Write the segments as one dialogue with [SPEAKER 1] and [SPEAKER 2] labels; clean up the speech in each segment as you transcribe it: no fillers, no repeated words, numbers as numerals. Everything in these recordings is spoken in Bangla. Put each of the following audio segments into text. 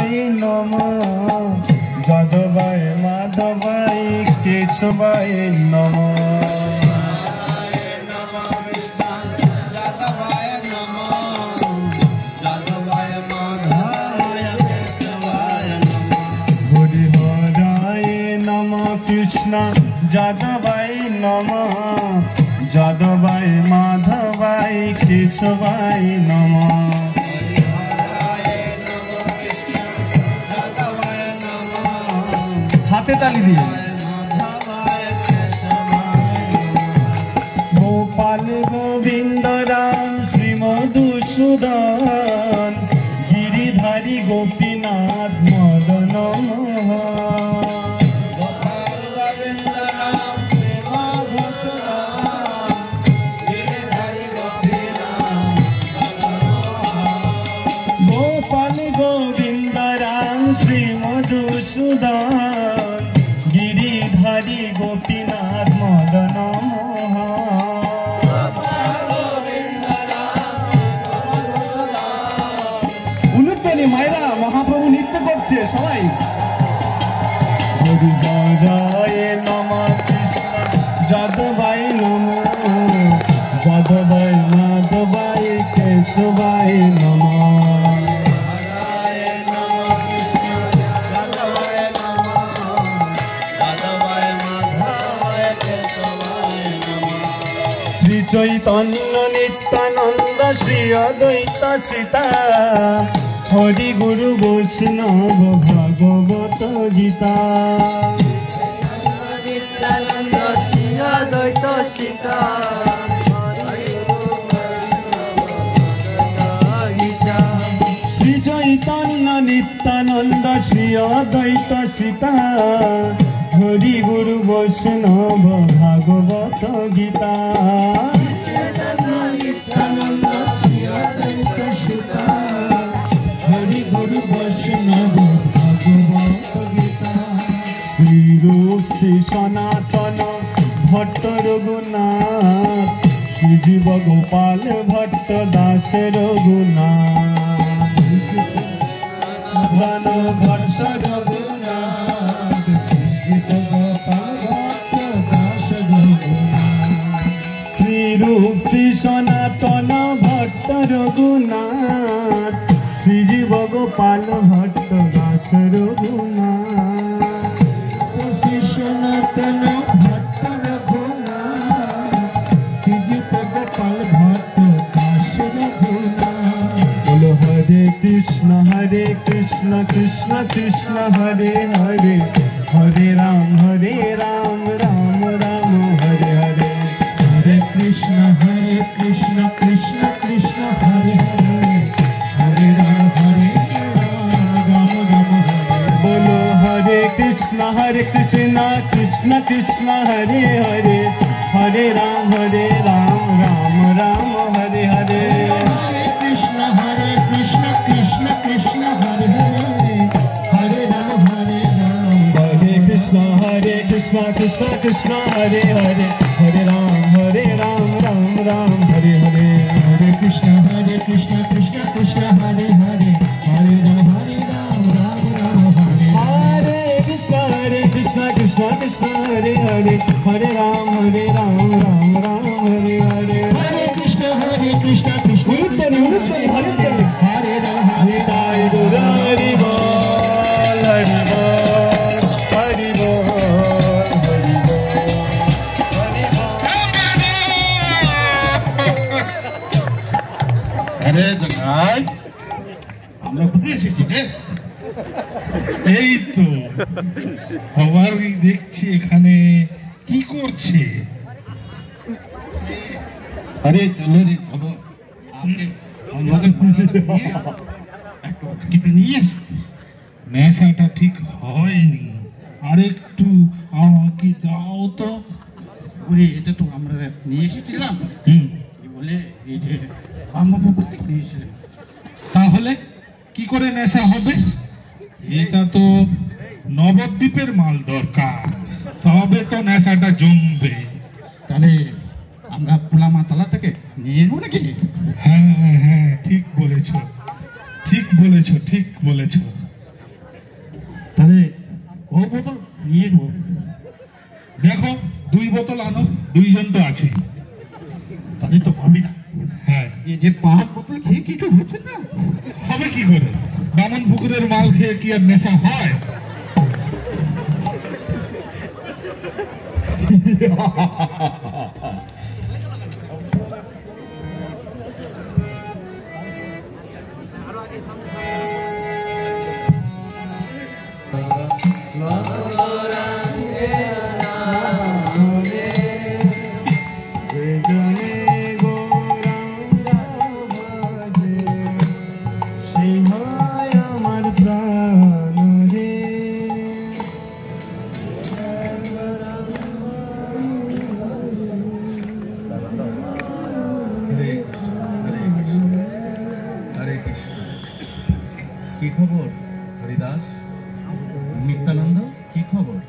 [SPEAKER 1] যাদবায় নমঃ যাদবায় মাধবায় কেশবায় নমঃ কৃষ্ণ যাদবায় নমঃ যাদবায় মাধবায় কেশবায় নমঃ হাতে তালি দিয়ে গোপাল গোবিন্দ রাম শ্রী মধুসূদন গিরিধারী গোপীনাথ মদন মধুসূদন গিরিধারী গোপীনাথ মদন উলুধ্বনি মায়েরা মহাপ্রভু নৃত্য করছে সবাই হরি জয় নমঃ কৃষ্ণ যাদবায় নমঃ যাদবায় মাধবায় কেশবায় নমঃ চৈতন্য নিত্যানন্দ শ্রী অদ্বৈত সীতা হরি গুরু বৈষ্ণব ভাগবত গীতা
[SPEAKER 2] নিত্যানন্দ শ্রী অদ্বৈত সীতা
[SPEAKER 1] শ্রী চৈতন্য নিত্যানন্দ শ্রী অদ্বৈত সীতা হরি গুরু বৈষ্ণব ভাগবত গীতা নিত্যানন্দ শ্রী অদ্বৈত সীতা হরি গুরু বৈষ্ণব ভাগবত গীতা শ্রীরূপ শ্রী সনাতন ভট্ট রঘুনাথ শ্রীজীব গোপাল ভট্ট দাস রঘুনাথ ভট্ট রঘুনাথ শ্রীরূপ শ্রী সনাতন ভট্ট রঘুনাথ শ্রীজীব গোপাল ভট্ট দাস রঘুনাথ শ্রী সনাতন ভট্ট রঘুনাথ শ্রীজীব গোপাল ভট্ট দাস রঘুনাথ বলো হরে কৃষ্ণ কৃষ্ণ কৃষ্ণ হরে হরে হরে রাম রাম রাম হরে হরে হরে কৃষ্ণ কৃষ্ণ কৃষ্ণ হরে হরে হরে রাম রাম রাম বলো হরে কৃষ্ণ কৃষ্ণ কৃষ্ণ হরে হরে হরে রাম রাম রাম হরে হরে হরে কৃষ্ণ কৃষ্ণ কৃষ্ণ হরে হরে হরে রাম হরে কৃষ্ণ কৃষ্ণ হরে হরে হরে রাম রাম রাম হরে হরে হরে কৃষ্ণ কৃষ্ণ কৃষ্ণ হরে হরে হরে রাম রাম রাম হরে হরে কৃষ্ণ কৃষ্ণ কৃষ্ণ হরে হরে হরে রাম রাম রাম হরে হরে হরে কৃষ্ণ কৃষ্ণ উলুধ্বনি হরে হরে রাম হরে গুরু হরি বল হরি বল হরি বল
[SPEAKER 3] আরে জগাই আমরা কোথায় এসেছি রে? এই তো সবার দেখছি এখানে কি করছে। আরে চলো রে চলো, আমাকে নিয়ে এসো। নেশাটা ঠিক হয়নি, আর একটু আমাকে দাও তো। ওরে এটা তো আমরা নিয়ে এসেছিলাম, বলে এই যে ব্রহ্মপুকুর থেকে নিয়েছিলেন। তাহলে কি করে নেশা হবে? এটা তো নবদ্বীপের মাল দরকার, তবে তো নেশাটা জমবে। তাহলে আমরা পোলামাতলা থেকে নিয়ে নেবো নাকি? হ্যাঁ হ্যাঁ ঠিক বলেছ, ঠিক বলেছ, ঠিক বলেছ। তাহলে ও বোতল নিয়ে নেবো। দেখো 2 বোতল আনো, 2 জন তো আছে, তাহলে তো হবে না। হ্যাঁ, এই যে 5 বোতল খেয়ে কিছু হচ্ছে না, হবে কি করে? বামন পুকুরের মাল খেয়ে কি আর নেশা হয়?
[SPEAKER 1] কি খবর হরিদাস, নিত্যানন্দ, কি খবর?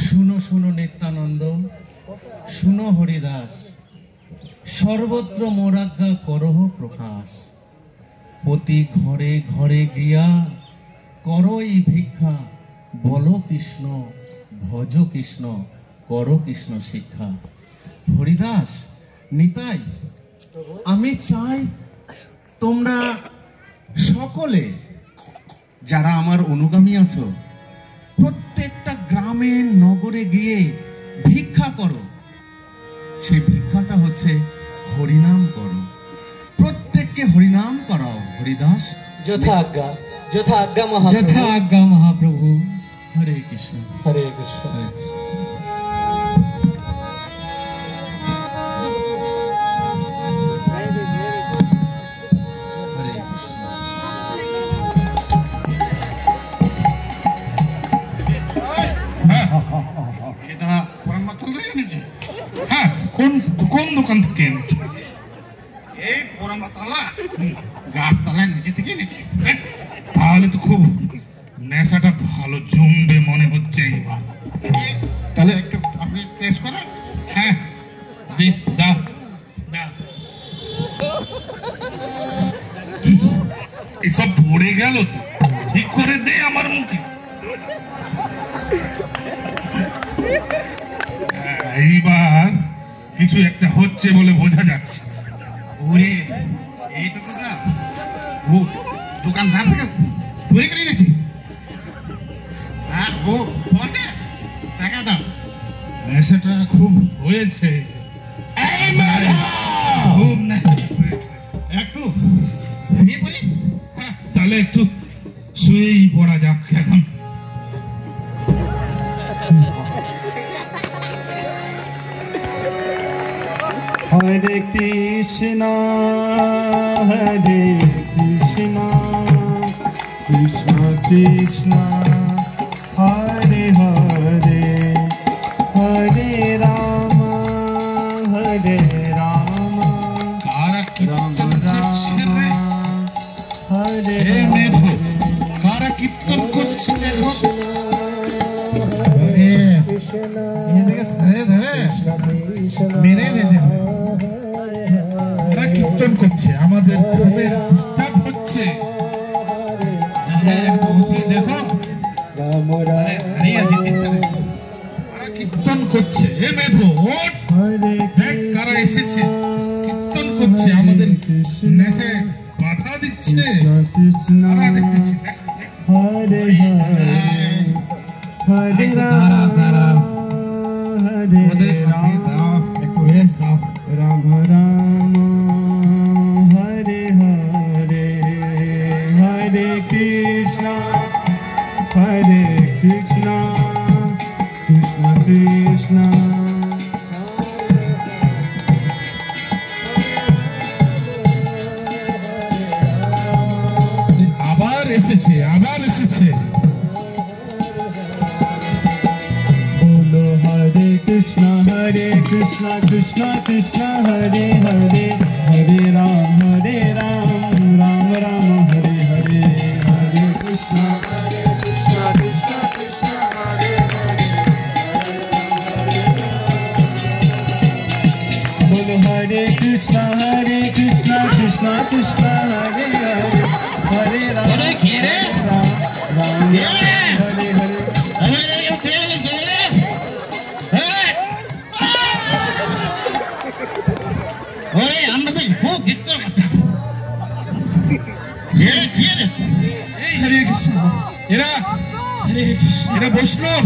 [SPEAKER 1] শুনো শুনো নিত্যানন্দ, শুনো হরিদাস, সর্বত্র মোরাজ্ঞা করহ প্রকাশ, প্রতি ঘরে ঘরে গিয়া করই ভিক্ষা, বলো কৃষ্ণ, ভজ কৃষ্ণ, কর কৃষ্ণ শিক্ষা। হরিদাস, নিতাই, আমি চাই তোমরা সকলে যারা আমার অনুগামী আছো প্রত্যেকটা গ্রামে নগরে গিয়ে ভিক্ষা করো। সেই ভিক্ষাটা হচ্ছে হরিনাম করো, প্রত্যেককে হরিনাম করাও। হরিদাস,
[SPEAKER 2] যথা আজ্ঞা মহাপ্রভু।
[SPEAKER 4] যথা আজ্ঞা মহাপ্রভু।
[SPEAKER 1] হরে কৃষ্ণ,
[SPEAKER 2] হরে কৃষ্ণ।
[SPEAKER 1] হরে কৃষ্ণ।
[SPEAKER 3] এটা পুরান মাথাল থেকে এনেছি? হ্যাঁ, কোন দোকান থেকে এনেছো? এই পুরান মাথালা গাছতলায় নিচে থেকে এনেছি। তাহলে তো খুব নেশাটা ভালো জমবে মনে হচ্ছে এবার। তাহলে একটু আপনি টেস্ট করেন। হ্যাঁ, দাও দাও। এসব পড়ে গেল তো, ঠিক করে দে আমার মুখে। এইবার কিছু একটা হচ্ছে বলে বোঝা যাচ্ছে। ওরে, এইটুকু না ও দোকানদার থেকে চুরি করে এনেছি। হ্যাঁ, ও বলে টাকা দাও। নেশাটা খুব হয়েছে, খুব নেশা হয়েছে। একটু ভেঙে বলি। হ্যাঁ, তাহলে একটু শুয়েই পড়া যাক এখন।
[SPEAKER 4] হরে কৃষ্ণ হরে কৃষ্ণ কৃষ্ণ কৃষ্ণ হরে হরে হরে রাম হরে রাম
[SPEAKER 3] কারা কীর্তন করছে রে?
[SPEAKER 4] হরে
[SPEAKER 3] হে মেধো, কারা কীর্তন করছে দেখো। এদিকে ধরে ধরে মেরে দিতে হবে। কারা কীর্তন করছে, আমাদের ধর্মের ডিস্টার্ব হচ্ছে। দেখো, কারা কীর্তন করছে। হে মেধো, ওঠ, দেখ কারা এসেছে, কীর্তন করছে, আমাদের নেশে বাধা দিচ্ছে। কারা এসেছে দেখ, দেখ।
[SPEAKER 4] হরে হরে হরে
[SPEAKER 3] দাঁড়া দাঁড়া,
[SPEAKER 4] হরে
[SPEAKER 3] ওদের কাছে দাও, একটু রেস্ট দাও।
[SPEAKER 4] রাম রাম হরে হরে হরে কৃষ্ণ কৃষ্ণ কৃষ্ণ
[SPEAKER 3] আবার এসেছে, আবার এসেছে।
[SPEAKER 4] বলো হরে কৃষ্ণ কৃষ্ণ কৃষ্ণ হরে হরে হরে রাম রাম রাম হরে হরে হরে কৃষ্ণ কৃষ্ণ কৃষ্ণ হরে হরে বলো হরে কৃষ্ণ কৃষ্ণ कृष्ण हरे हरे हरे राम
[SPEAKER 3] अरे घेरे
[SPEAKER 4] राम हरे हरे
[SPEAKER 3] আমরা তো খুব দেখতে পাচ্ছি ঘেরে ঘেরে
[SPEAKER 1] হরে কৃষ্ণ এরা হরে কৃষ্ণ এরা বৈষ্ণব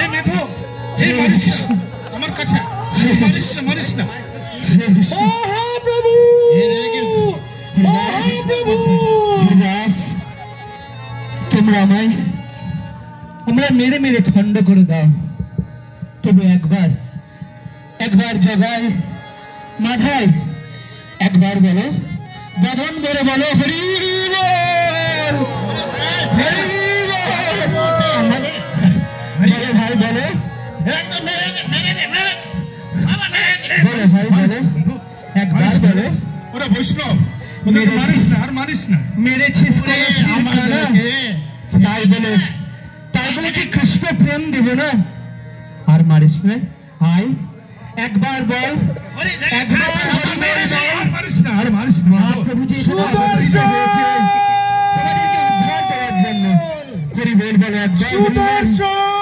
[SPEAKER 1] এ মেধো এ মারিস না, আমার কাছে মারিস না হরে কৃষ্ণ
[SPEAKER 2] প্রভু তোমরা আমায় আমরা মেরে মেরে খণ্ড করে দাও, তবু একবার জগাই মাথায় একবার বলো, বদন ধরে বলো হরি বল, হরি বল। বলো ভাই বলো, বলো ভাই বলো, একবার বলো।
[SPEAKER 1] ওরা বৈষ্ণব, ওদেরকে মারিস না, আর মারিস না।
[SPEAKER 2] মেরেছিস তাই বলে কি কৃষ্ণ প্রেম দিব না? আর মারিস না, আয় একবার বল, একবার হরি বল বল।
[SPEAKER 1] আর মারিস না, আর মারিস না।
[SPEAKER 2] মহাপ্রভু যে তোমাদেরকে উদ্ধার করার জন্য হরি বল বলো একবার।
[SPEAKER 1] সুদর্শন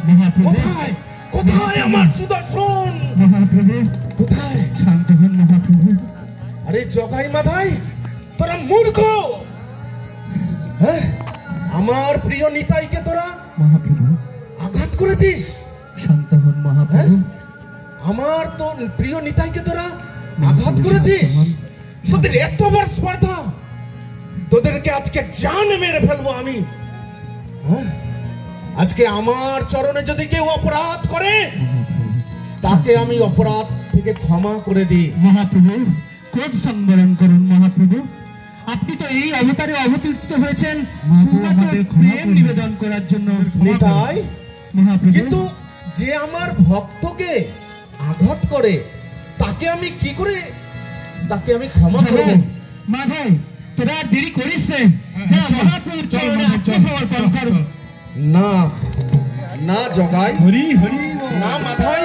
[SPEAKER 2] মহাপ্রভু
[SPEAKER 1] কোথায়, কোথায় আমার সুদর্শন?
[SPEAKER 2] মহাপ্রভু
[SPEAKER 1] কোথায়?
[SPEAKER 2] শান্ত হন মহাপ্রভু।
[SPEAKER 1] আরে জগাই মাথায়, তোরা মূর্খ। হ্যাঁ, আমার প্রিয় নিতাইকে তোরা
[SPEAKER 2] মহাপ্রভু
[SPEAKER 1] আঘাত করেছিস।
[SPEAKER 2] শান্ত হন মহাপ্রভু।
[SPEAKER 1] আমার তো প্রিয় নিতাইকে তোরা আঘাত করেছিস। তোদের এত বড় স্পর্ধা, তোদেরকে আজকে জান মেরে ফেলবো আমি। হ্যাঁ, আজকে আমার চরণে যদি কেউ অপরাধ করে, তাকে আমি অপরাধ থেকে ক্ষমা করে দিই।
[SPEAKER 2] মহাপ্রভু ক্রোধ সংবরণ করুন মহাপ্রভু। আপনি তো এই অবতারে অবতীর্ণ হয়েছেন শুধুমাত্র প্রেম নিবেদন করার জন্য
[SPEAKER 1] নিতাই,
[SPEAKER 2] মহাপ্রভু।
[SPEAKER 1] কিন্তু যে আমার ভক্তকে আঘাত করে, তাকে আমি কি করে তাকে আমি ক্ষমা করব?
[SPEAKER 2] মাধব তোরা আর দেরি করিস না, যা মহাপ্রভুর চরণে আত্মসমর্পণ কর।
[SPEAKER 1] না না জগাই,
[SPEAKER 4] হরি হরি
[SPEAKER 1] না মাথাই,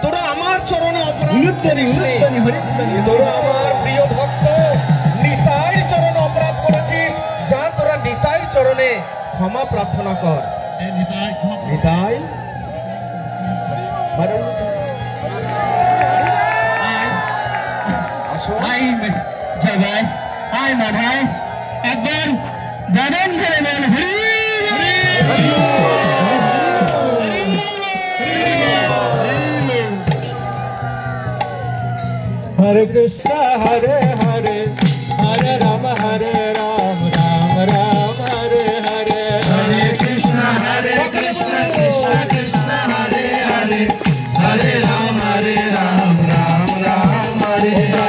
[SPEAKER 1] তোরা আমার চরণে অপরাধ
[SPEAKER 4] উলুত্তনি উলুত্তনি হরি
[SPEAKER 1] তোরা আমার প্রিয় ভক্ত নিতাইর চরণে অপরাধ করেছিস। যা তোরা নিতাইর চরণে ক্ষমা প্রার্থনা কর। নিতাই ম্যাডাম, আসো।
[SPEAKER 2] আয় জগাই, আয় মাধাই, একবার দাদন ধরে বল হরি হরি। हरे कृष्णा हरे हरे हरे राम राम राम हरे हरे।
[SPEAKER 3] हरे कृष्णा कृष्णा कृष्णा हरे हरे हरे राम राम राम हरे हरे।